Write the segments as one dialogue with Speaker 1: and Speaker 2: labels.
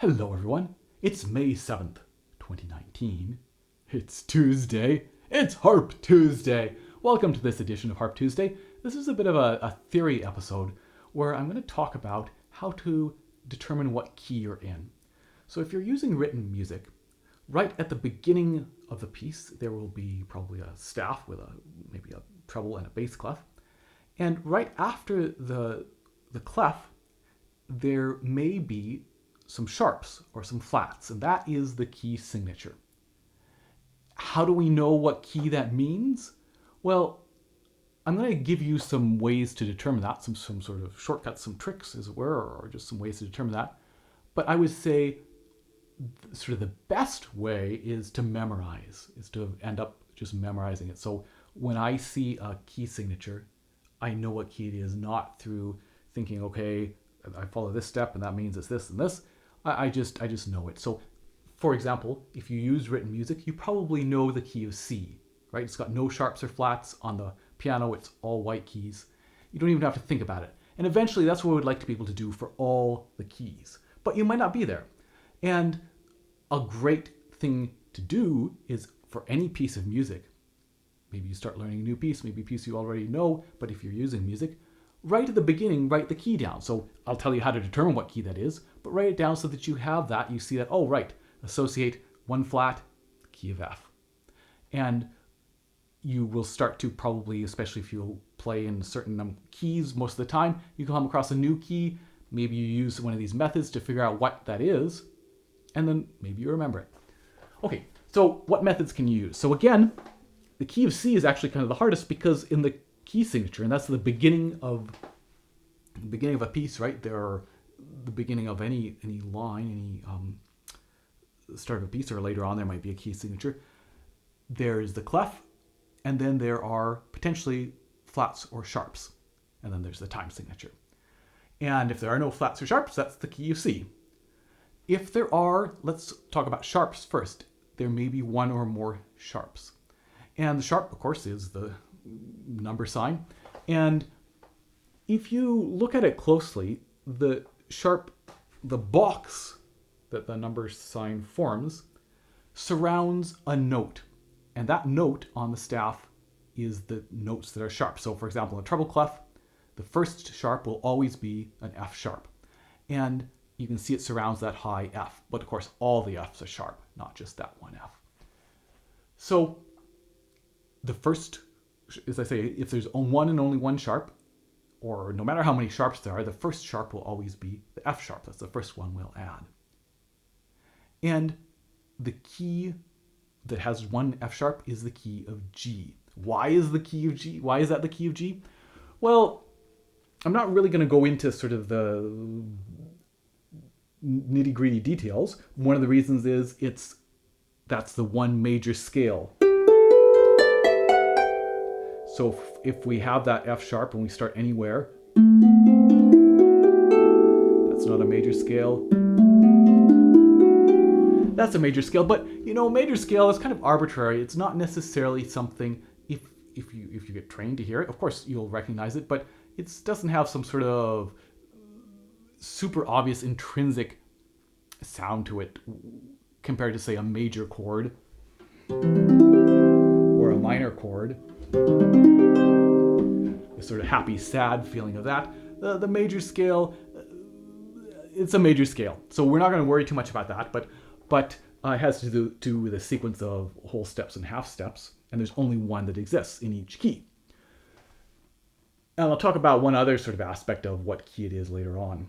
Speaker 1: Hello everyone, it's May 7th, 2019. It's Tuesday. It's Harp Tuesday. Welcome to this edition of Harp Tuesday. This is a bit of a theory episode where I'm going to talk about how to determine what key you're in. So if you're using written music, right at the beginning of the piece, there will be probably a staff with maybe a treble and a bass clef. And right after the clef, there may be some sharps or some flats, and that is the key signature. How do we know what key that means? Well, I'm going to give you some ways to determine that, some sort of shortcuts, some tricks as it were, or just some ways to determine that. But I would say sort of the best way is to memorize, is to end up just memorizing it. So when I see a key signature, I know what key it is, not through thinking, okay, I follow this step and that means it's this and this. I just know it. So, for example, if you use written music, you probably know the key of C, right? It's got no sharps or flats. On the piano, it's all white keys. You don't even have to think about it. And eventually, that's what we would like to be able to do for all the keys. But you might not be there. And a great thing to do is for any piece of music, maybe you start learning a new piece, maybe a piece you already know, but if you're using music, right at the beginning, write the key down. So I'll tell you how to determine what key that is, but write it down so that you have that. You see that, oh, right, associate one flat, key of F. And you will start to probably, especially if you play in certain keys most of the time, you come across a new key. Maybe you use one of these methods to figure out what that is, and then maybe you remember it. Okay, so what methods can you use? So again, the key of C is actually kind of the hardest because in the key signature, and that's the beginning of a piece, right? There are the beginning of any line, any start of a piece, or later on there might be a key signature. There's the clef, and then there are potentially flats or sharps, and then there's the time signature. And if there are no flats or sharps, that's the key of C. If there are, let's talk about sharps first. There may be one or more sharps. And the sharp, of course, is the number sign. And if you look at it closely, the sharp, the box that the number sign forms surrounds a note. And that note on the staff is the notes that are sharp. So for example, in a treble clef, the first sharp will always be an F sharp. And you can see it surrounds that high F. But of course, all the Fs are sharp, not just that one F. So the first, as I say, if there's one and only one sharp, or no matter how many sharps there are, the first sharp will always be the F sharp. That's the first one we'll add. And the key that has one F sharp is the key of G. Why is the key of G? Why is that the key of G? Well, I'm not really going to go into sort of the nitty-gritty details. One of the reasons is that's the one major scale. So if we have that F sharp and we start anywhere, that's not a major scale. That's a major scale, but major scale is kind of arbitrary. It's not necessarily something, if you get trained to hear it, of course you'll recognize it, but it doesn't have some sort of super obvious intrinsic sound to it compared to, say, a major chord or a minor chord. The sort of happy, sad feeling of that. The major scale, it's a major scale. So we're not going to worry too much about that, but it has to do with a sequence of whole steps and half steps, and there's only one that exists in each key. And I'll talk about one other sort of aspect of what key it is later on.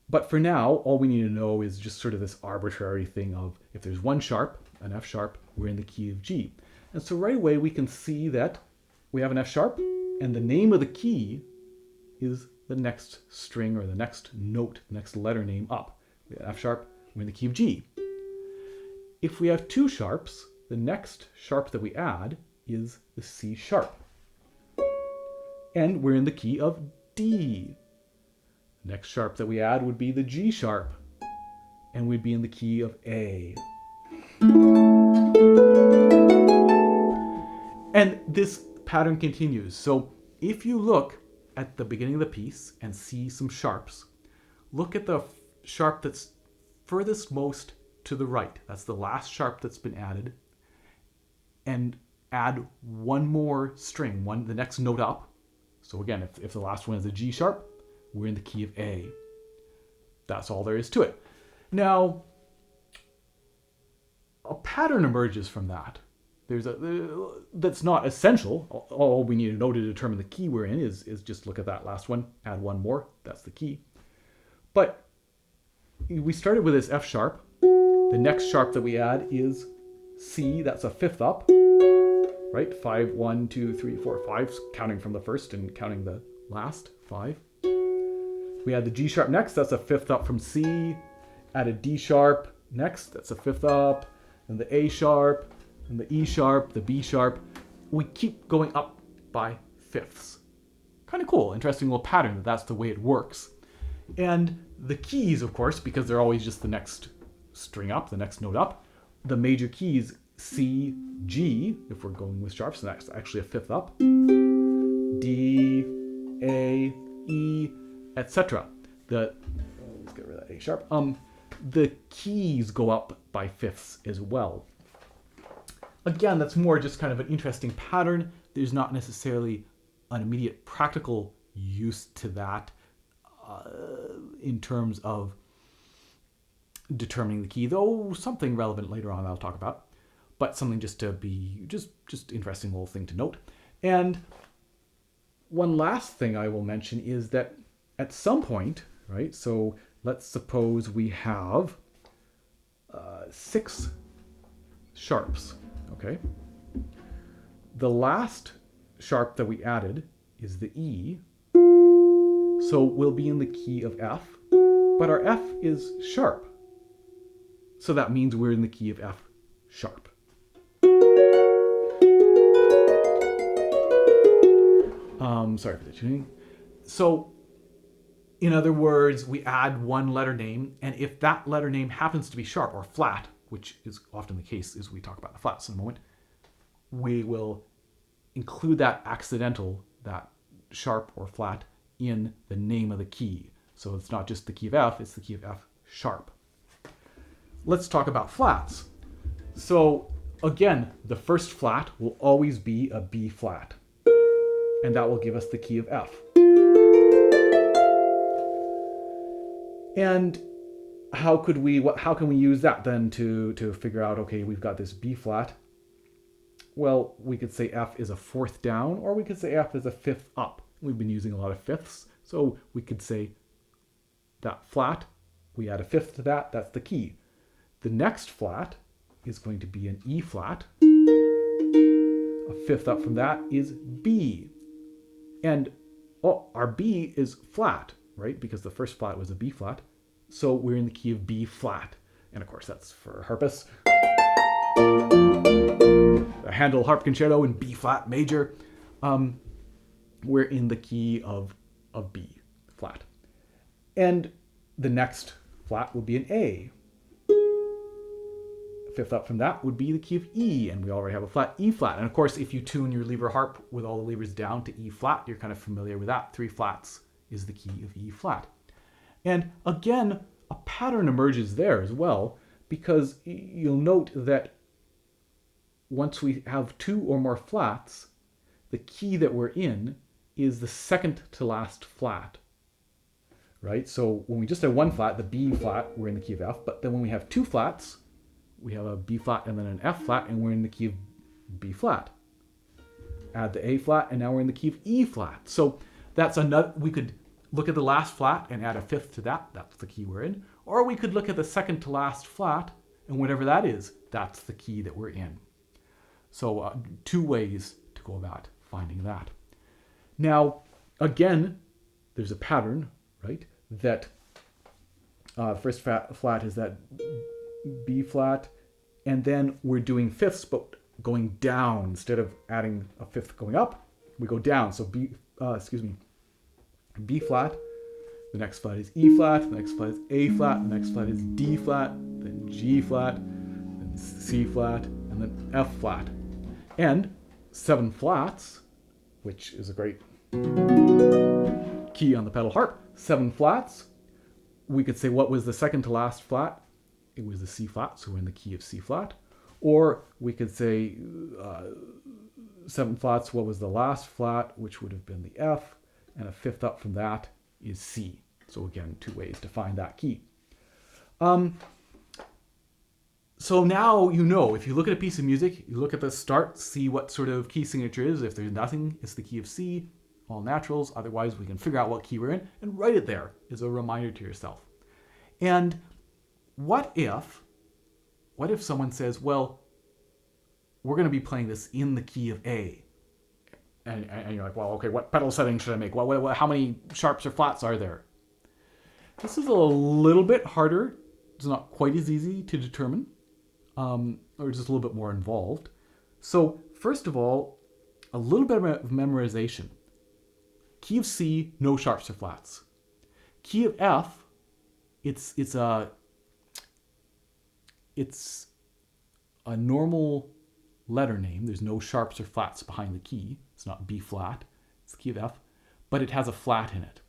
Speaker 1: But for now, all we need to know is just sort of this arbitrary thing of if there's one sharp, an F sharp, we're in the key of G. And so right away we can see that we have an F sharp, and the name of the key is the next string or the next note, next letter name up. We have F sharp, we're in the key of G. If we have two sharps, the next sharp that we add is the C sharp. And we're in the key of D. The next sharp that we add would be the G sharp, and we'd be in the key of A. And this pattern continues. So if you look at the beginning of the piece and see some sharps, look at the sharp that's furthest most to the right. That's the last sharp that's been added. And add one more string, the next note up. So again, if the last one is a G sharp, we're in the key of A. That's all there is to it. Now, a pattern emerges from that. That's not essential. All we need to know to determine the key we're in is just look at that last one, add one more, that's the key. But we started with this F sharp. The next sharp that we add is C, that's a fifth up, right? 5, 1, 2, 3, 4, 5, counting from the first and counting the last, 5. We add the G sharp next, that's a fifth up from C. Add a D sharp next, that's a fifth up, and the A sharp, and the E sharp, the B sharp. We keep going up by fifths. Kind of cool, interesting little pattern that's the way it works. And the keys, of course, because they're always just the next string up, the next note up, the major keys C, G, if we're going with sharps, so that's actually a fifth up, D, A, E, etc. Let's get rid of that A sharp. The keys go up by fifths as well. Again, that's more just kind of an interesting pattern. There's not necessarily an immediate practical use to that in terms of determining the key, though something relevant later on I'll talk about, but something just to be just interesting little thing to note. And one last thing I will mention is that at some point, right, so let's suppose we have 6 sharps, okay? The last sharp that we added is the E, so we'll be in the key of F, but our F is sharp. So that means we're in the key of F sharp. Sorry for the tuning. So, in other words, we add one letter name, and if that letter name happens to be sharp or flat, which is often the case as we talk about the flats in a moment, we will include that accidental, that sharp or flat, in the name of the key. So it's not just the key of F, it's the key of F sharp. Let's talk about flats. So again, the first flat will always be a B flat, and that will give us the key of F. And how can we use that then to figure out, okay, we've got this B flat. Well, we could say F is a fourth down, or we could say F is a fifth up. We've been using a lot of fifths, so we could say that flat, we add a fifth to that, that's the key. The next flat is going to be an E flat. A fifth up from that is B. And our B is flat, right? Because the first flat was a B flat. So we're in the key of B flat. And of course, that's for harpists. The Handel harp concerto in B flat major. We're in the key of B flat. And the next flat would be an A. Fifth up from that would be the key of E, and we already have a flat E flat. And of course, if you tune your lever harp with all the levers down to E flat, you're kind of familiar with that. 3 flats is the key of E flat. And again, a pattern emerges there as well, because you'll note that once we have 2 or more flats, the key that we're in is the second to last flat, right? So when we just have 1 flat, the B flat, we're in the key of F, but then when we have 2 flats, we have a B flat and then an F flat, and we're in the key of B flat. Add the A flat, and now we're in the key of E flat. So that's another, we could look at the last flat and add a fifth to that, that's the key we're in. Or we could look at the second to last flat, and whatever that is, that's the key that we're in. So 2 ways to go about finding that. Now, again, there's a pattern, right? That first flat is that B flat, and then we're doing fifths, but going down. Instead of adding a fifth going up, we go down. So B flat, the next flat is E flat, the next flat is A flat, the next flat is D flat, then G flat, then C flat, and then F flat. And 7 flats, which is a great key on the pedal harp, 7 flats, we could say what was the second to last flat? it was the C flat, so we're in the key of C flat. Or we could say 7 flats, what was the last flat, which would have been the F, and a fifth up from that is C. So again, 2 ways to find that key. So now you know, if you look at a piece of music, you look at the start, see what sort of key signature is. If there's nothing, it's the key of C, all naturals. Otherwise, we can figure out what key we're in and write it there as a reminder to yourself. And what if someone says, well, we're going to be playing this in the key of A? And you're like, well, okay, what pedal setting should I make? How many sharps or flats are there? This is a little bit harder. It's not quite as easy to determine, or just a little bit more involved. So first of all, a little bit of memorization. Key of C, no sharps or flats. Key of F, it's a normal letter name. There's no sharps or flats behind the key. It's not B flat. It's the key of F, but it has a flat in it.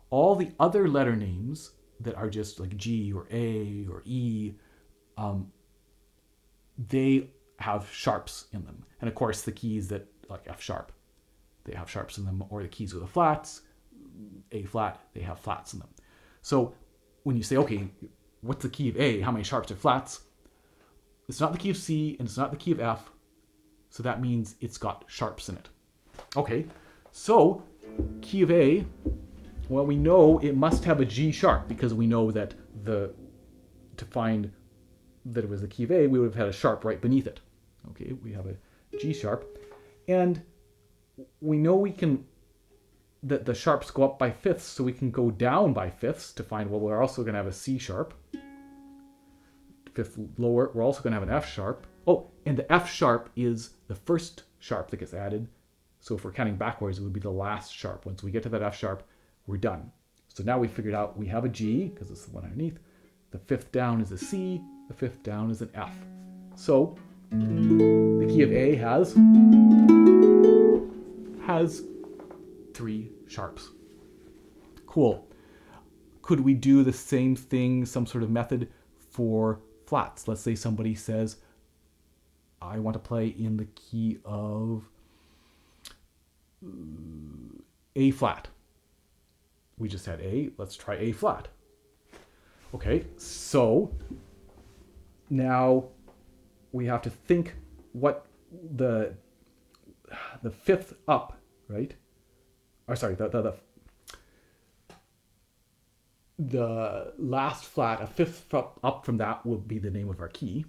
Speaker 1: All the other letter names that are just like G or A or E, they have sharps in them. And of course, the keys that, like F sharp, they have sharps in them, or the keys with the flats, A flat, they have flats in them. So when you say, okay, what's the key of A? How many sharps or flats? It's not the key of C and it's not the key of F. So that means it's got sharps in it. Okay, so key of A, well, we know it must have a G sharp because we know that to find that it was the key of A, we would have had a sharp right beneath it. Okay, we have a G sharp. And we know that the sharps go up by fifths, so we can go down by fifths to find, well, we're also going to have a C sharp. Fifth lower, we're also going to have an F sharp. Oh, and the F sharp is the first sharp that gets added. So if we're counting backwards, it would be the last sharp. Once we get to that F sharp, we're done. So now we figured out we have a G, because it's the one underneath. The fifth down is a C, the fifth down is an F. So the key of A has 3 sharps. Cool. Could we do the same thing, some sort of method for flats? Let's say somebody says, I want to play in the key of A flat. We just had A, let's try A flat. Okay, so now we have to think what the fifth up, right? Or sorry, the last flat, a fifth up from that will be the name of our key.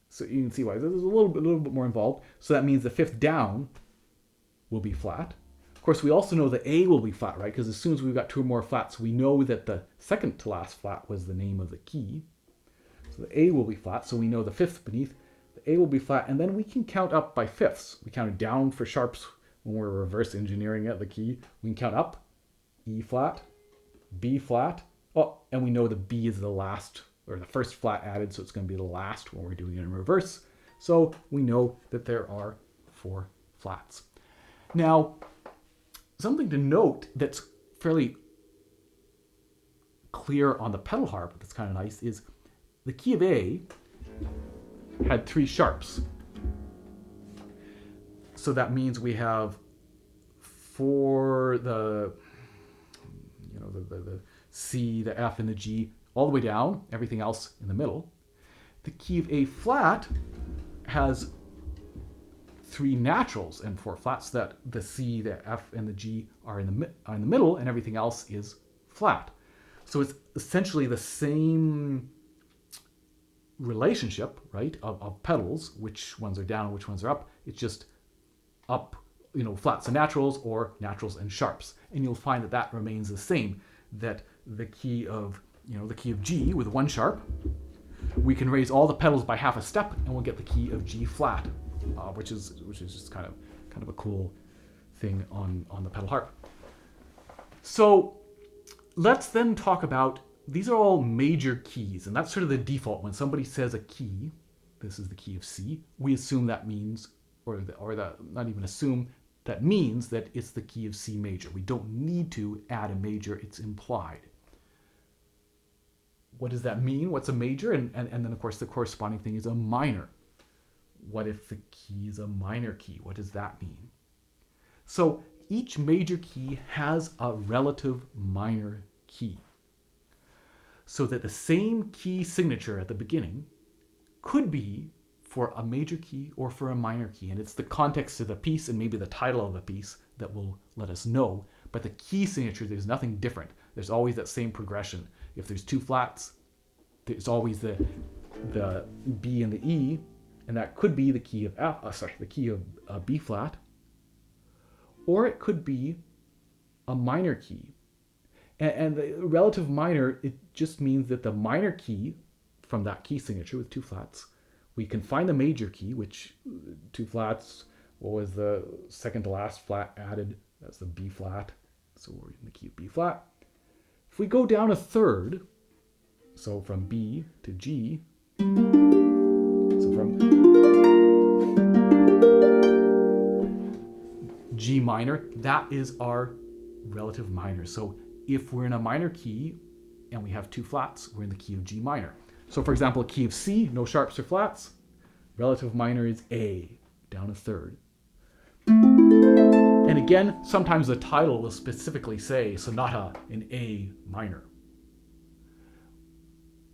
Speaker 1: So you can see why this is a little bit more involved. So that means the fifth down will be flat. Of course, we also know the A will be flat, right? Because as soon as we've got 2 more flats, we know that the second to last flat was the name of the key. So the A will be flat. So we know the fifth beneath, the A will be flat. And then we can count up by fifths. We counted down for sharps when we're reverse engineering at the key. We can count up, E flat, B flat. Oh, and we know the B is the last, or the first flat added, so it's going to be the last when we're doing it in reverse. So we know that there are 4 flats. Now, something to note that's fairly clear on the pedal harp that's kind of nice is the key of A had 3 sharps. So that means we have for the C, the F, and the G all the way down, everything else in the middle. The key of A flat has 3 naturals and 4 flats, that the C, the F, and the G are in the middle, and everything else is flat. So it's essentially the same relationship, right, of pedals, which ones are down and which ones are up. It's just up, flats and naturals, or naturals and sharps. And you'll find that that remains the same, that the key of G with 1 sharp, we can raise all the pedals by half a step and we'll get the key of G flat, which is just kind of a cool thing on the pedal harp. So let's then talk about, these are all major keys, and that's sort of the default. When somebody says a key, this is the key of C, we assume that means, not even assume, that means that it's the key of C major. We don't need to add a major, it's implied. what does that mean? What's a major? And then, of course, the corresponding thing is a minor. What if the key is a minor key? What does that mean? So each major key has a relative minor key. So that the same key signature at the beginning could be for a major key or for a minor key. And it's the context of the piece and maybe the title of the piece that will let us know. But the key signature, there's nothing different. There's always that same progression. If there's two flats, there's always the B and the E, and that could be the key of the key of B flat, or it could be a minor key. And the relative minor, it just means that the minor key from that key signature with two flats, we can find the major key, which two flats, what was the second to last flat added? That's the B flat. So we're in the key of B flat. If we go down a third, so from B to G, so from G minor, that is our relative minor. So if we're in a minor key and we have two flats, we're in the key of G minor. So for example, a key of C, no sharps or flats, relative minor is A, down a third. And again, sometimes the title will specifically say sonata in A minor.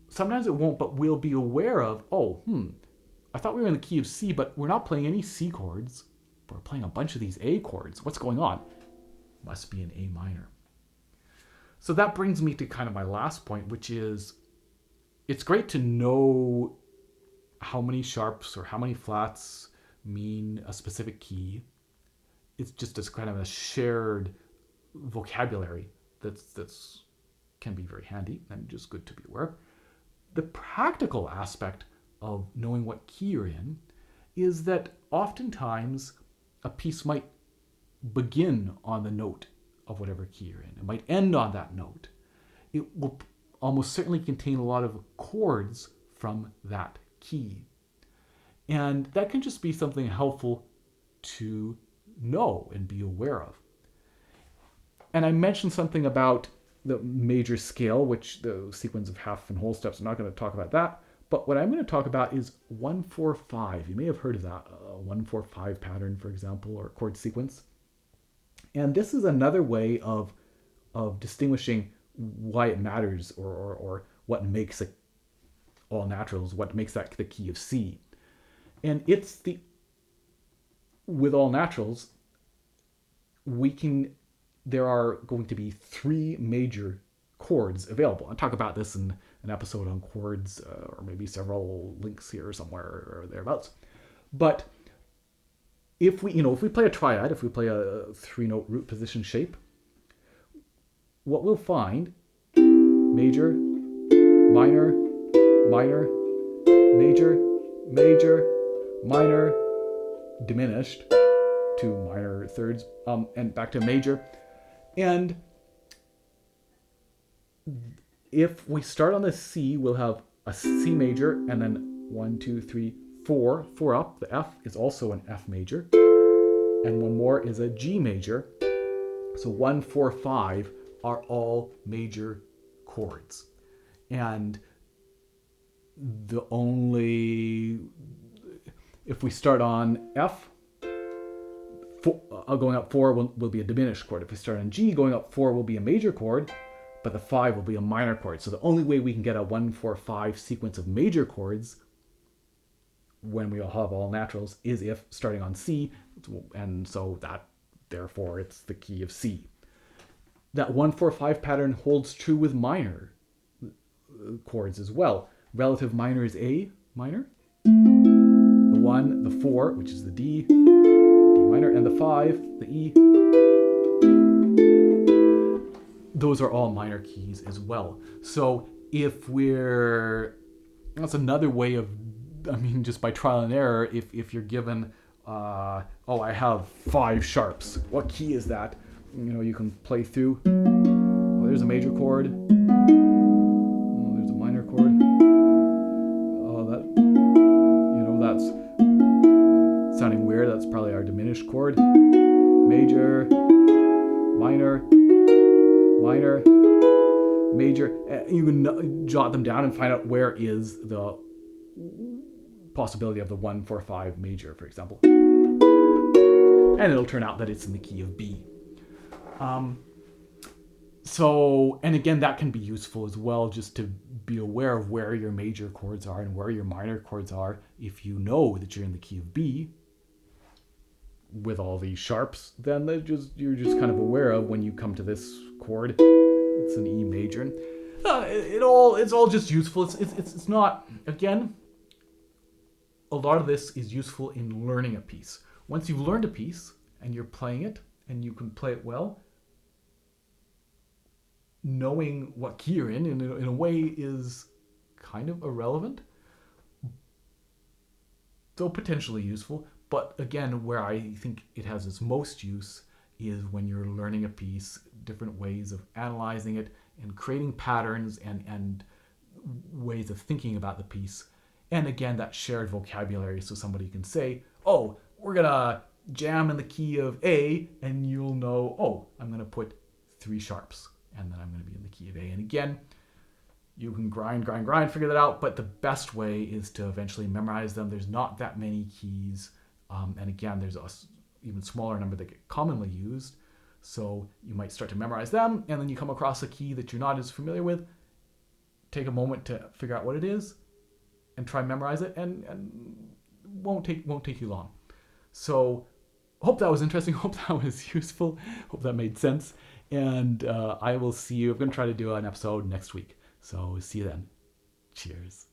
Speaker 1: Sometimes it won't, but we'll be aware of, I thought we were in the key of C, but we're not playing any C chords. We're playing a bunch of these A chords. What's going on? Must be in A minor. So that brings me to kind of my last point, which is it's great to know how many sharps or how many flats mean a specific key. It's just as kind of a shared vocabulary that's can be very handy and just good to be aware. The practical aspect of knowing what key you're in is that oftentimes a piece might begin on the note of whatever key you're in. It might end on that note. It will almost certainly contain a lot of chords from that key. And that can just be something helpful to know and be aware of. And I mentioned something about the major scale, which the sequence of half and whole steps, I'm not going to talk about that. But what I'm going to talk about is 1-4-5. You may have heard of that, a 1-4-5 pattern, for example, or chord sequence. And this is another way of distinguishing why it matters or what makes it all naturals, what makes that the key of C. And it's with all naturals, there are going to be three major chords available. I'll talk about this in an episode on chords, or maybe several links here somewhere or thereabouts. But if we play a triad, if we play a 3-note root position shape, what we'll find, major, minor, minor, major, major, minor, diminished to minor thirds, and back to major. And if we start on the C, we'll have a C major, and then 1, 2, 3, 4, 4 up. The F is also an F major, and one more is a G major. So 1, 4, 5 are all major chords. And if we start on F, going up 4 will be a diminished chord. If we start on G, going up 4 will be a major chord, but the 5 will be a minor chord. So the only way we can get a 1-4-5 sequence of major chords when we all have all naturals is if starting on C, and so that, therefore, it's the key of C. That 1-4-5 pattern holds true with minor chords as well. Relative minor is A minor. The 1, the 4, which is the D minor, and the 5, the E. Those are all minor keys as well. So that's another way of, just by trial and error, if you're given, I have 5 sharps. What key is that? You can play through. Oh, there's a major chord. Oh, there's a minor chord. Oh, that's sounding weird. That's probably our diminished chord. Major, minor, minor, major. You can jot them down and find out where is the possibility of the 1, 4, 5 major, for example. And it'll turn out that it's in the key of B. And again, that can be useful as well, just to be aware of where your major chords are and where your minor chords are. If you know that you're in the key of B with all these sharps, then you're just kind of aware of when you come to this chord, it's an E major. It's all just useful. It's not, again, a lot of this is useful in learning a piece. Once you've learned a piece and you're playing it and you can play it well, knowing what key you're in a way is kind of irrelevant, though potentially useful. But again, where I think it has its most use is when you're learning a piece, different ways of analyzing it and creating patterns and ways of thinking about the piece. And again, that shared vocabulary, so somebody can say, oh, we're gonna jam in the key of A, and you'll know, oh, I'm gonna put 3 sharps, and then I'm gonna be in the key of A. And again, you can grind, figure that out, but the best way is to eventually memorize them. There's not that many keys, and again, there's a even smaller number that get commonly used. So you might start to memorize them, and then you come across a key that you're not as familiar with. Take a moment to figure out what it is, and try and memorize it, and won't take you long. So hope that was interesting. Hope that was useful. Hope that made sense. And I will see you. I'm going to try to do an episode next week. So see you then. Cheers.